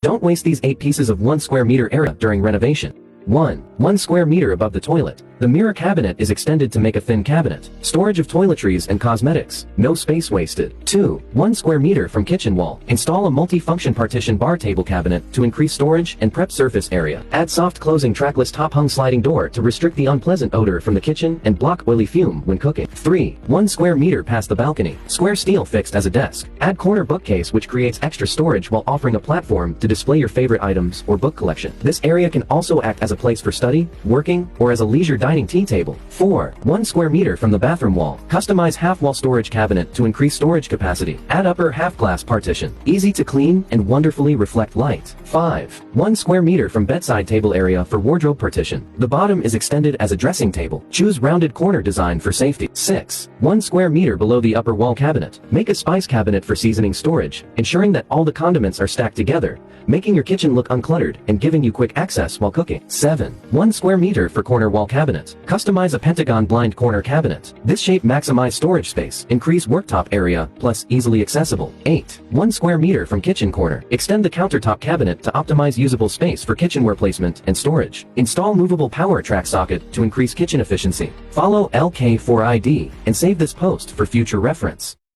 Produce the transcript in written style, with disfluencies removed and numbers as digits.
Don't waste these 8 pieces of 1 square meter area during renovation. 1 square meter above the toilet. The mirror cabinet is extended to make a thin cabinet. Storage of toiletries and cosmetics. No space wasted. 2. 1 square meter from kitchen wall. Install a multi-function partition bar table cabinet to increase storage and prep surface area. Add soft closing trackless top-hung sliding door to restrict the unpleasant odor from the kitchen and block oily fume when cooking. 3. 1 square meter past the balcony. Square steel fixed as a desk. Add corner bookcase which creates extra storage while offering a platform to display your favorite items or book collection. This area can also act as a place for study, working, or as a leisure dining tea table. 4. 1 square meter from the bathroom wall. Customize half-wall storage cabinet to increase storage capacity. Add upper half-glass partition. Easy to clean and wonderfully reflect light. 5. 1 square meter from bedside table area for wardrobe partition. The bottom is extended as a dressing table. Choose rounded corner design for safety. 6. 1 square meter below the upper wall cabinet. Make a spice cabinet for seasoning storage, ensuring that all the condiments are stacked together, making your kitchen look uncluttered and giving you quick access while cooking. 7. 1 square meter for corner wall cabinet. Customize a pentagon blind corner cabinet. This shape maximize storage space, increase worktop area, plus easily accessible. 8. 1 square meter from kitchen corner. Extend the countertop cabinet to optimize usable space for kitchenware placement and storage. Install movable power track socket to increase kitchen efficiency. Follow LK4ID and save this post for future reference.